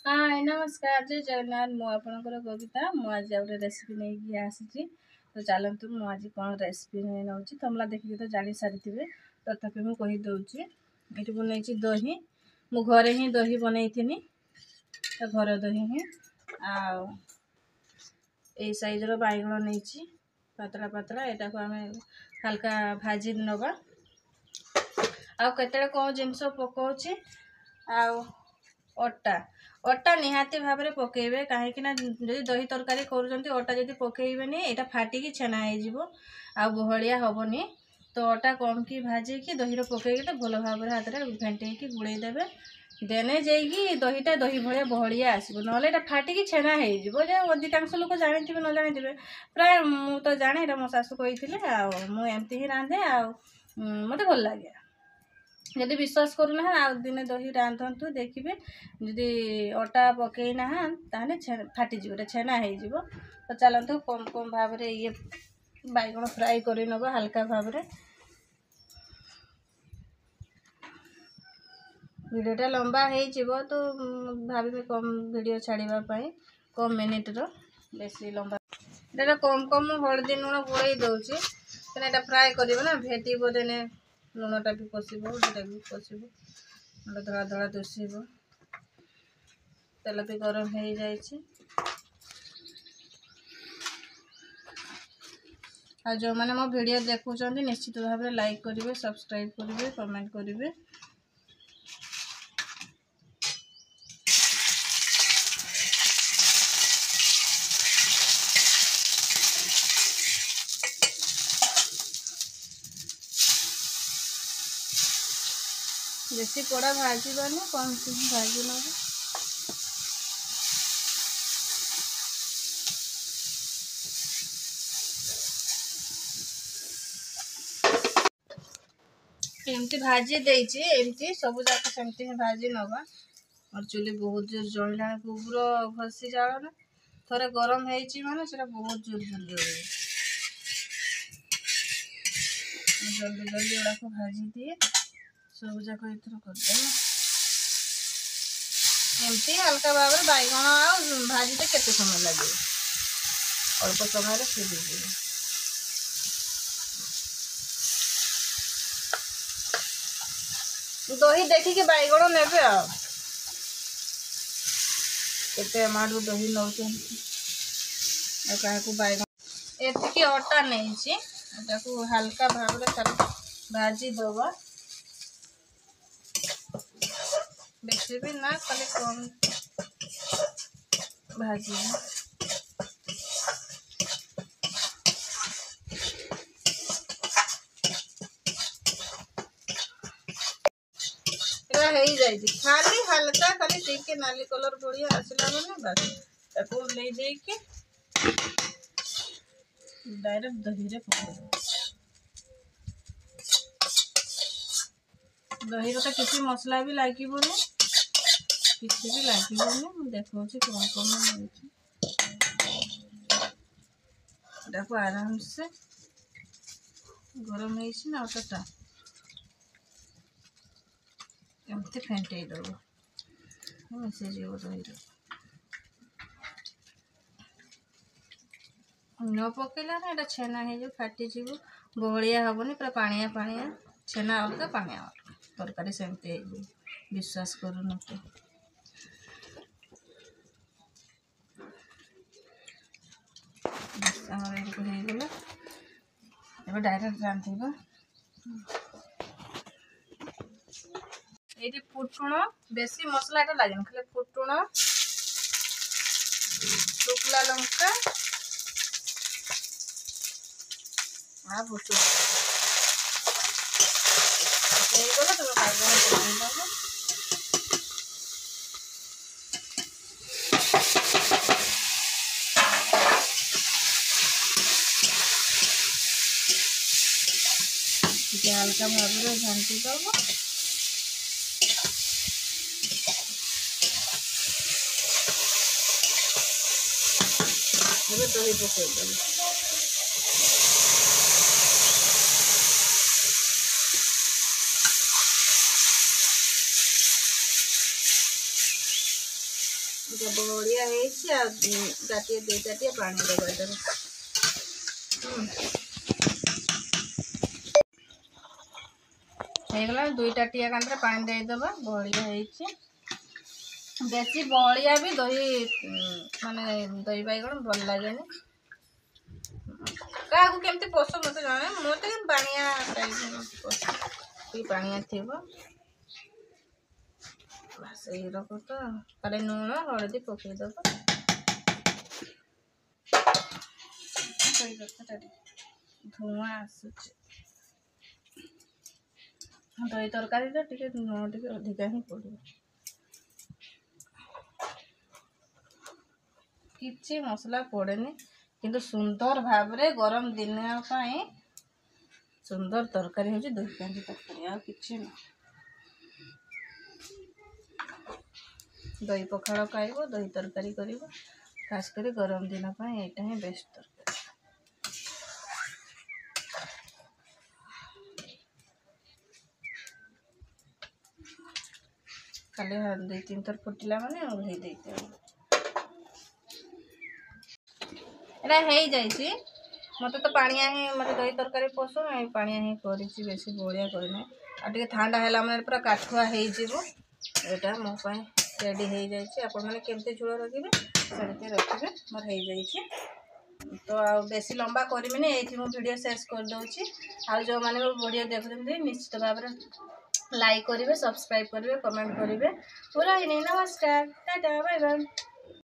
हाय नमस्कार जय जगन्नाथ मु आपनकर कविता मु आज गोटे रेसिपी नहीं आसी तो चलतु मु आज कौन रेसिपी नौ तमला देखिए तो जानी सारी तथापि मुझे कहीदे ये बनई दही मु घरे ही दही बनई थी तो घर दही ही आई साइजर बैगण नहीं पतला पतला यहाँ को आम हल्का भाजी नवा आते कौन जिनस पकाऊँ अटा अटा निहाती भाव में पकेबे कहीं जदि दही तरकारी करा जदि पकेबेनी यहाँ फाटिकी छेना हो बहलिया हेनी तो अटा कम की भाजिकी दही पकईके भल भाव हाथ में फेंटेकी गुड़ेदेवे देने जाइए दहीटा दही भाया बहलिया आसो ना फाटिकी छेना हो अधिकांश लोग जानी न जानी प्राय मु तो जाने मो शाशु कही मुझे ही रांधे मत भल लगे जदि विश्वास करूना आ दिने दही रांधतु देखिए जदि अटा पकईना ताने फाटीज छेना हो तो चलतु कम कम भाव में ये बैगण फ्राए कर नवा हल्का भाव में वीडियोटा लंबा हो तो भाभी कम वीडियो छाड़ापी कम मिनिट रो बेसी लंबा ये कम कम हलदी लुण गोल दौची क्या फ्राए कर ना भेट देने लुणटा भी पशब दुटा भी पशब धड़ा धड़ा दुषब तेल भी गरम हो जाए आ जो मैंने मो वीडियो देखुं निश्चित भाव में लाइक करेंगे सब्सक्राइब करेंगे कमेंट करेंगे बेसी कड़ा भाजबानी कम भाजी ना एमती भाजी देती एमती सब जाक सेमती भाजी नवा और चुली बहुत जोर जलला गोबर घसी जाल ना थोड़े गरम होती माने बहुत जोर जल्दी जल्दी जल्दी गुड़ा को भाजी दिए सब जाक एथर करदे एमती हल्का भाव में बैगण भाजीते केते समय लगे अल्प समय सीझी दही देखिए बैगण ने केते अमाउंट दही नौ क्या बैगण एतिकी अटा नहीं हल्का भाव में भाजी दबा बेसी भी ना खाली कम भाजी खाली हल्का खाली टिके नाली कलर बढ़िया आसला मैंने बस ले देके डायरेक्ट दही रे दही तो किसी मसला भी लगे किसी भी लगे देखा कौन कौन देखो आराम से गरम हो अटा एमती फेंटे दब मिसे दही न पकेला ना छेना हो फाटी बहलिया हेनी पूरा पानिया पानिया छेना अलग पानिया अलग तरकारी सेमती विश्वास करूँ तो होगला डायरेक्ट रांधा ये फुटुण बेसी मसला लगे खाली फुटुण शुक्ला लंका भुटुण हल्का भाव में घाटी दब दही पकईदेव बड़िया गाटिए 2 ताटिया पानी देगा होगला 2 ताटिया कांतरे पानी देदेबा बड़िया बेसी बड़िया भी दही माने दही बैगण भल लगे क्या केमती पसंद मत जाने मत पानिया पानिया थी बस यही रख तो खाली लुण हलदी पकईदेव धुआं आसूच दही तरकारी टे लुण टे अधिका ही पड़ो किसी मसला पड़ेनि किंतु सुंदर भाव गरम दिन सुंदर तरकारी हूँ दही कांजी तरकारी आ कि दही पखाड़ खाइब दही तरकारी कर खास कर गरम दिन यहाँ ही बेस्ट तरकारी खाली 2-3 थर फुटिला माने ओल्हे देते एटा मत तो पानिया ही मत दही तरकारी पसंद पानिया ही करी बेसी बड़िया करना आ ठंडा है मैंने पूरा काठुआ होटा मो रेडी हो जाए आपण मैंने केमती झोल रखिए सेमती रखिए मोर हो जाए तो आ बेसी लंबा करी ये वीडियो शेष करदे आ जो मैंने मो वीडियो देखते निश्चित भाव में लाइक करेंगे सब्सक्राइब करेंगे कमेंट करेंगे पूरा ही नहीं नमस्कार टाटा बाय बाय।